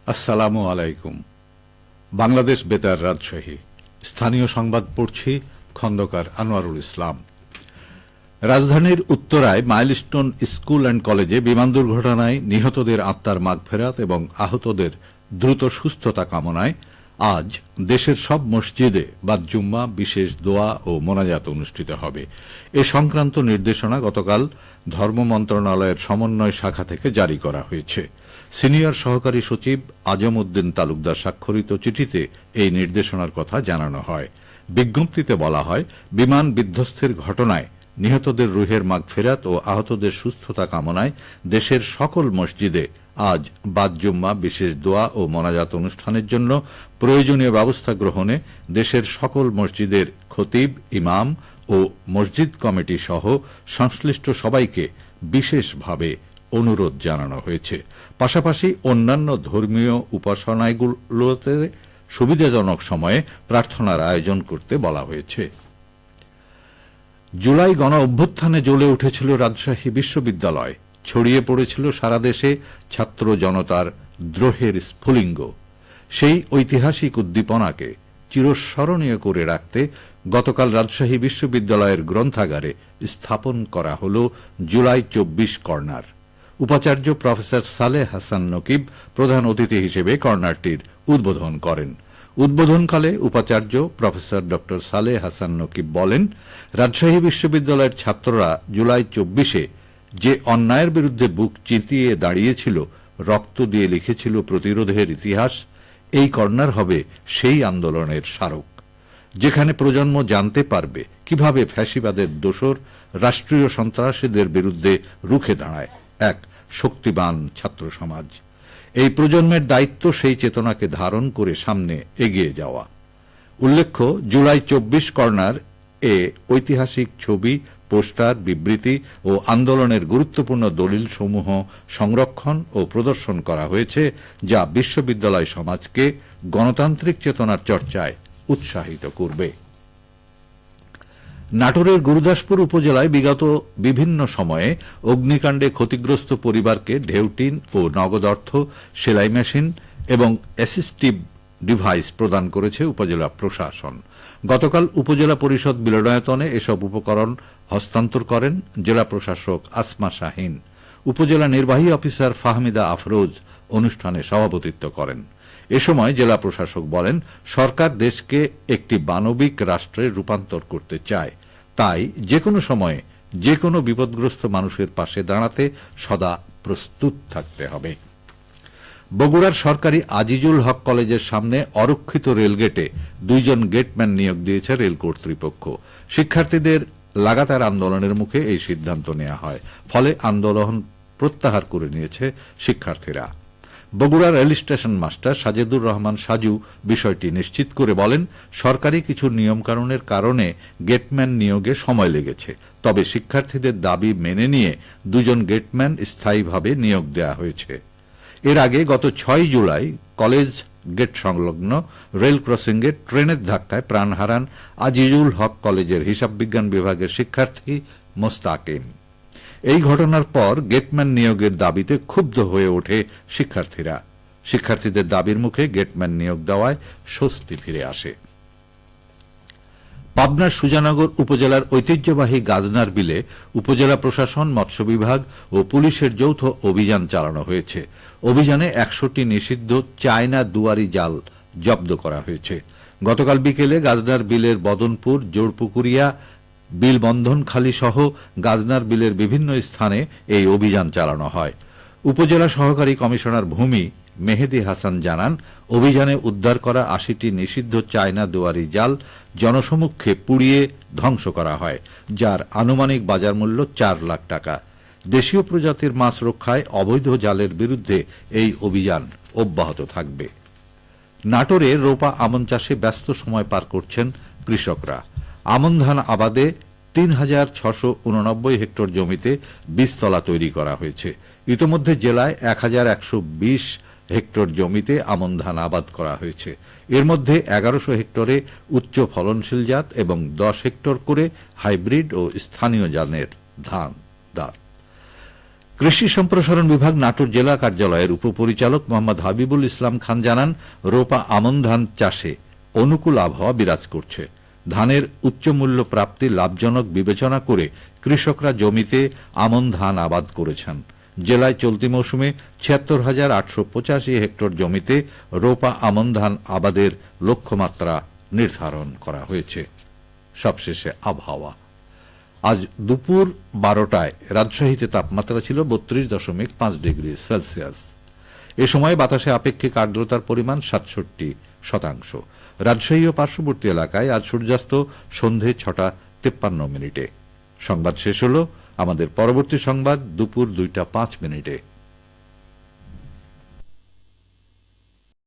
আসসালামু আলাইকুম। বাংলাদেশ বেতার রাজশাহী স্থানীয় সংবাদ পড়ছি খন্দকার আনোয়ারুল ইসলাম। রাজধানীর উত্তরায় মাইলস্টোন স্কুল অ্যান্ড কলেজে বিমান দুর্ঘটনায় নিহতদের আত্মার মাগফেরাত এবং আহতদের দ্রুত সুস্থতা কামনায় আজ দেশের সব মসজিদে বাদ জুম্মা বিশেষ দোয়া ও মোনাজাত অনুষ্ঠিত হবে। এ সংক্রান্ত নির্দেশনা গতকাল ধর্ম মন্ত্রণালয়ের সমন্বয় শাখা থেকে জারি করা হয়েছে। সিনিয়র সহকারী সচিব আজম উদ্দিন তালুকদার স্বাক্ষরিত চিঠিতে এই নির্দেশনার কথা জানানো হয়। বিজ্ঞপ্তিতে বলা হয়, বিমান বিধ্বস্তের ঘটনায় নিহতদের রুহের মাগফিরাত ও আহতদের সুস্থতা কামনায় দেশের সকল মসজিদে আজ বাদ জুম্মা বিশেষ দোয়া ও মোনাজাত অনুষ্ঠানের জন্য প্রয়োজনীয় ব্যবস্থা গ্রহণে দেশের সকল মসজিদের খতিব, ইমাম ও মসজিদ কমিটি সহ সংশ্লিষ্ট সবাইকে বিশেষভাবে অনুরোধ জানানো হয়েছে। পাশাপাশি অন্যান্য ধর্মীয় উপাসনাগুলোতে সুবিধাজনক সময়ে প্রার্থনার আয়োজন করতে বলা হয়েছে। জুলাই গণ অভ্যুত্থানে জ্বলে উঠেছিল রাজশাহী বিশ্ববিদ্যালয়, ছড়িয়ে পড়েছিল সারা দেশে ছাত্র জনতার দ্রোহের স্ফুলিঙ্গ। সেই ঐতিহাসিক উদ্দীপনাকে চিরস্মরণীয় করে রাখতে গতকাল রাজশাহী বিশ্ববিদ্যালয়ের গ্রন্থাগারে স্থাপন করা হল জুলাই ২৪ কর্নার। উপাচার্য প্রফেসর সালেহ হাসান নকিব প্রধান অতিথি হিসেবে কর্নারটির উদ্বোধন করেন। উদ্বোধনকালে উপাচার্য প্রফেসর ড সালেহ হাসান নকিব বলেন, রাজশাহী বিশ্ববিদ্যালয়ের ছাত্ররা জুলাই ২৪-এ যে অন্যায়ের বিরুদ্ধে বুক চিতিয়ে দাঁড়িয়েছিল, রক্ত দিয়ে লিখেছিল প্রতিরোধের ইতিহাস, এই কর্নার হবে সেই আন্দোলনের স্মারক, যেখানে প্রজন্ম জানতে পারবে কিভাবে ফ্যাসিবাদের দোসর রাষ্ট্রীয় সন্ত্রাসীদের বিরুদ্ধে রুখে দাঁড়ায় এক শক্তিবান ছাত্র সমাজ। এই প্রজন্মের দায়িত্ব সেই চেতনাকে ধারণ করে সামনে এগিয়ে যাওয়া। উল্লেখ্য, জুলাই ২৪ কর্নার এ ঐতিহাসিক ছবি, পোস্টার, বিবৃতি ও আন্দোলনের গুরুত্বপূর্ণ দলিলসমূহ সংরক্ষণ ও প্রদর্শন করা হয়েছে, যা বিশ্ববিদ্যালয় সমাজকে গণতান্ত্রিক চেতনার চর্চায় উৎসাহিত করবে। নাটোরের গুরুদাসপুর উপজেলায় বিগত বিভিন্ন সময়ে অগ্নিকাণ্ডে ক্ষতিগ্রস্ত পরিবারকে ঢেউটিন ও নগদ অর্থ, সেলাই মেশিন এবং অ্যাসিস্টিভ ডিভাইস প্রদান করেছে উপজেলা প্রশাসন। গতকাল উপজেলা পরিষদ মিলনায়তনে এসব উপকরণ হস্তান্তর করেন জেলা প্রশাসক আসমা শাহীন। উপজেলা নির্বাহী অফিসার ফাহমিদা আফরোজ অনুষ্ঠানে সভাপতিত্ব করেন। এ সময় জেলা প্রশাসক বলেন, সরকার দেশকে একটি মানবিক রাষ্ট্রে রূপান্তর করতে চায়, তাই যে কোনো সময়ে যে কোনো বিপদগ্রস্ত মানুষের পাশে দাঁড়াতে সদা প্রস্তুত থাকতে হবে। বগুড়ার সরকারি আজিজুল হক কলেজের সামনে অরক্ষিত রেলগেটে ২ জন গেটম্যান নিয়োগ দিয়েছে রেল কর্তৃপক্ষ। শিক্ষার্থীদের লাগাতার আন্দোলনের মুখে এই সিদ্ধান্ত নেওয়া হয়, ফলে আন্দোলন প্রত্যাহার করে নিয়েছে শিক্ষার্থীরা। Bogura rail station master Sajedur Rahman Saju বিষয়টি নিশ্চিত করে বলেন, সরকারি কিছু নিয়মকানুনের কারণে গেটম্যান নিয়োগে সময় লেগেছে, তবে শিক্ষার্থীদের দাবি মেনে নিয়ে ২ জন গেটম্যান স্থায়ীভাবে নিয়োগ দেওয়া হয়েছে। এর আগে গত ৬ জুলাই কলেজ গেট সংলগ্ন রেল ক্রসিংয়ে ট্রেনের ধাক্কায় প্রাণ হারান আজিজুল হক কলেজের হিসাব বিজ্ঞান বিভাগের শিক্ষার্থী মোস্তাকিম। এই ঘটনার পর গেটম্যান নিয়োগের দাবিতে ক্ষুব্ধ হয়ে ওঠে শিক্ষার্থীরা। শিক্ষার্থীদের দাবির মুখে গেটম্যান নিয়োগ দেওয়ায় স্বস্তি ফিরে আসে। পাবনার সুজানগর উপজেলার ঐতিহ্যবাহী গাজনার বিলে উপজেলা প্রশাসন, মৎস্য বিভাগ ও পুলিশের যৌথ অভিযান চালানো হয়েছে। অভিযানে ১০০টি নিষিদ্ধ চায়না দুয়ারি জাল জব্দ করা হয়েছে। গতকাল বিকেলে গাজনার বিলের বদনপুর, জোড়পুকুরিয়া, বিল বন্ধনখালী সহ গাজনার বিলের বিভিন্ন স্থানে এই অভিযান চালানো হয়। উপজেলা সহকারী কমিশনার ভূমি মেহেদি হাসান জানান, অভিযানে উদ্ধার করা ৮০টি নিষিদ্ধ চায়না দুয়ারি জাল জনসমক্ষে পুড়িয়ে ধ্বংস করা হয়, যার আনুমানিক বাজার মূল্য ৪ লাখ টাকা। দেশীয় প্রজাতির মাছ রক্ষায় অবৈধ জালের বিরুদ্ধে এই অভিযান অব্যাহত থাকবে। নাটোরে রোপা আমন চাষে ব্যস্ত সময় পার করছেন কৃষকরা। আমন ধান আবাদে ৩,৬৮৯ হেক্টর জমিতে বীজতলা তৈরি করা হয়েছে। ইতোমধ্যে জেলায় ১,১২০ হেক্টর জমিতে আমন ধান আবাদ করা হয়েছে। এর মধ্যে ১১০০ হেক্টরে উচ্চ ফলনশীল জাত এবং ১০ হেক্টর করে হাইব্রিড ও স্থানীয় জাতের ধান। কৃষি সম্প্রসারণ বিভাগ নাটোর জেলা কার্যালয়ের উপপরিচালক মোহাম্মদ হাবিবুল ইসলাম খান জানান, রোপা আমন ধান চাষে অনুকূল আবহাওয়া বিরাজ করছে। ধানের উচ্চ মূল্য প্রাপ্তি লাভজনক বিবেচনা করে কৃষকরা জমিতে আমন ধান আবাদ করেছেন। জেলায় চলতি মৌসুমে ৭৬,৮৮৫ হেক্টর জমিতে রোপা আমন ধান আবাদের লক্ষ্যমাত্রা নির্ধারণ করা হয়েছে। সবশেষে আবহাওয়া। আজ দুপুর 12টায় রাজশাহীতে তাপমাত্রা ছিল ৩২.৫ ডিগ্রি সেলসিয়াস। এ সময় বাতাসে আপেক্ষিক আর্দ্রতার পরিমাণ ৬৭%। রাজশাহী ও পার্শ্ববর্তী এলাকায় আজ সূর্যাস্ত সন্ধে ৬টা ৫৩ মিনিটে। সংবাদ শেষ হল। আমাদের পরবর্তী সংবাদ দুপুর ২টা ৫ মিনিটে।